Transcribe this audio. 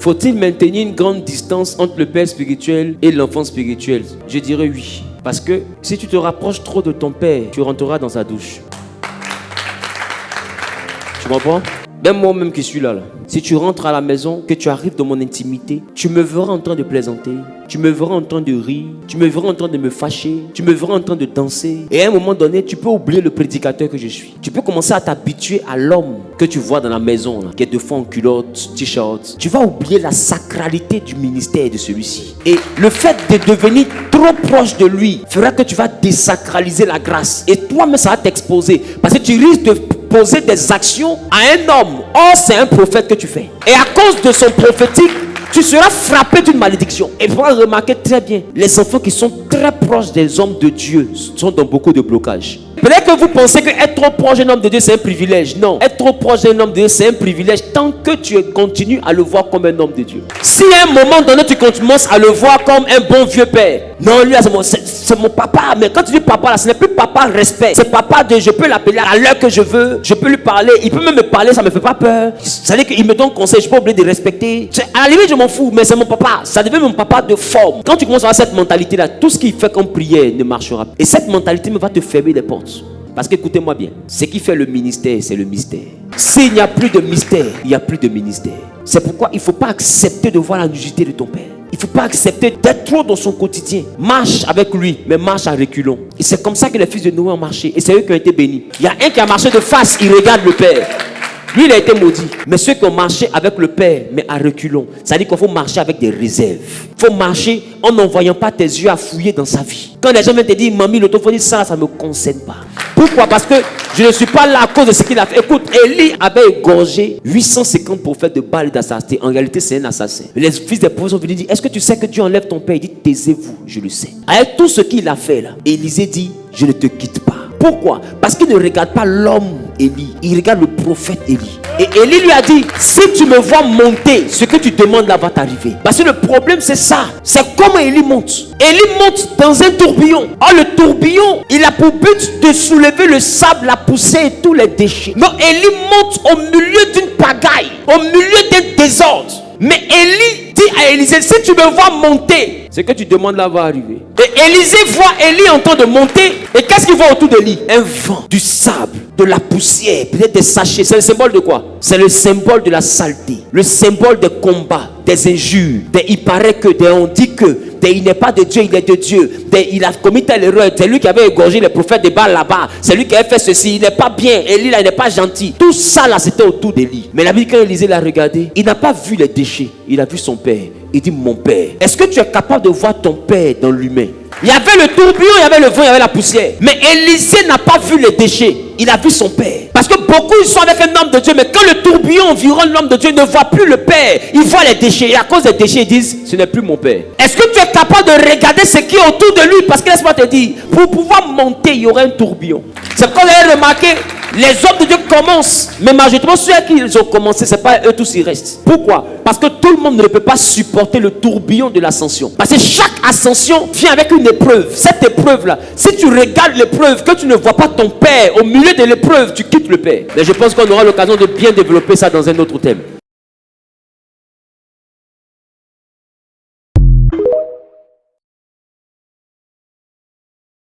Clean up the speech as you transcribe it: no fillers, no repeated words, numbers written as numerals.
Faut-il maintenir une grande distance entre le père spirituel et l'enfant spirituel? Je dirais oui. Parce que si tu te rapproches trop de ton père, tu rentreras dans sa douche. Tu comprends? Même moi-même qui suis là, si tu rentres à la maison, que tu arrives dans mon intimité, tu me verras en train de plaisanter, tu me verras en train de rire, tu me verras en train de me fâcher, tu me verras en train de danser. Et à un moment donné, tu peux oublier le prédicateur que je suis. Tu peux commencer à t'habituer à l'homme que tu vois dans la maison, là, qui est de fond en culotte, t-shirt. Tu vas oublier la sacralité du ministère de celui-ci. Et le fait de devenir trop proche de lui fera que tu vas désacraliser la grâce. Et toi-même, ça va t'exposer. Parce que tu risques de poser des actions à un homme. Or, c'est un prophète que tu fais. Et à cause de son prophétique, tu seras frappé d'une malédiction. Et vous allez remarquer très bien, les enfants qui sont très proches des hommes de Dieu sont dans beaucoup de blocages. Peut-être que vous pensez que être trop proche d'un homme de Dieu, c'est un privilège. Non, être trop proche d'un homme de Dieu, c'est un privilège tant que tu continues à le voir comme un homme de Dieu. Si à un moment donné, tu commences à le voir comme un bon vieux père. Non, lui, c'est mon papa. Mais quand tu dis papa, là, ce n'est plus papa respect. C'est papa de, je peux l'appeler à l'heure que je veux. Je peux lui parler. Il peut même me parler, ça ne me fait pas peur. Ça veut dire qu'il me donne conseil, je ne peux pas oublier de respecter. À la limite, je m'en fous, mais c'est mon papa. Ça devient mon papa de forme. Quand tu commences à avoir cette mentalité-là, tout ce qu'il fait comme prière ne marchera pas. Et cette mentalité va te fermer les portes. Parce qu'écoutez-moi bien, ce qui fait le ministère, c'est le mystère. S'il n'y a plus de mystère, il n'y a plus de ministère. C'est pourquoi il ne faut pas accepter de voir la nudité de ton père. Il ne faut pas accepter d'être trop dans son quotidien. Marche avec lui, mais marche à reculons. Et c'est comme ça que les fils de Noé ont marché. Et c'est eux qui ont été bénis. Il y a un qui a marché de face, il regarde le père. Lui, il a été maudit. Mais ceux qui ont marché avec le père, mais à reculons, ça dit qu'il faut marcher avec des réserves. Il faut marcher en n'envoyant pas tes yeux à fouiller dans sa vie. Quand les gens viennent te dire, mamie, l'autophonie, ça ne me concerne pas. Pourquoi? Parce que je ne suis pas là à cause de ce qu'il a fait. Écoute, Élie avait égorgé 850 prophètes de Baal et d'Astarté. En réalité, c'est un assassin. Les fils des prophètes sont venus dire, est-ce que tu sais que Dieu enlève ton père? Il dit, taisez-vous, je le sais. Avec tout ce qu'il a fait là, Élisée dit, je ne te quitte pas. Pourquoi? Parce qu'il ne regarde pas l'homme Élie, il regarde le prophète Élie. Et Élie lui a dit, si tu me vois monter, ce que tu demandes là va t'arriver. Parce que le problème c'est ça, c'est comment Élie monte. Élie monte dans un tourbillon. Or le tourbillon, il a pour but de soulever le sable, la poussière et tous les déchets. Donc Élie monte au milieu d'une pagaille, au milieu d'un désordre. Mais Élie dit à Élisée, si tu me vois monter, ce que tu demandes là va arriver. Et Élisée voit Élie en train de monter. Et qu'est-ce qu'il voit autour de lui? Un vent, du sable, de la poussière, peut-être des sachets. C'est le symbole de quoi? C'est le symbole de la saleté. Le symbole des combats, des injures. Il paraît que, on dit que, il n'est pas de Dieu, il est de Dieu. Il a commis telle erreur. C'est lui qui avait égorgé les prophètes de Baal là-bas. C'est lui qui avait fait ceci. Il n'est pas bien. Élie là, il n'est pas gentil. Tout ça là, c'était autour d'Élie. Mais la Bible, quand Élisée l'a regardé, il n'a pas vu les déchets. Il a vu son père. Il dit, mon père. Est-ce que tu es capable de voir ton père dans l'humain? Il y avait le tourbillon, il y avait le vent, il y avait la poussière. Mais Élisée n'a pas vu les déchets. Il a vu son père. Parce que beaucoup ils sont avec un homme de Dieu, mais quand le tourbillon environne l'homme de Dieu, il ne voit plus le père. Il voit les déchets. Et à cause des déchets, ils disent, ce n'est plus mon père. Est-ce que tu es capable de regarder ce qui est autour de lui? Parce que laisse-moi te dire, pour pouvoir monter, il y aurait un tourbillon. C'est pourquoi vous avez remarqué, les hommes de Dieu commencent. Mais majoritairement, ceux qui ont commencé, ce n'est pas eux tous, ils restent. Pourquoi? Parce que tout le monde ne peut pas supporter le tourbillon de l'ascension. Parce que chaque ascension vient avec une épreuve. Cette épreuve-là, si tu regardes l'épreuve, que tu ne vois pas ton père, au milieu de l'épreuve, tu quittes le père. Mais je pense qu'on aura l'occasion de bien développer ça dans un autre thème.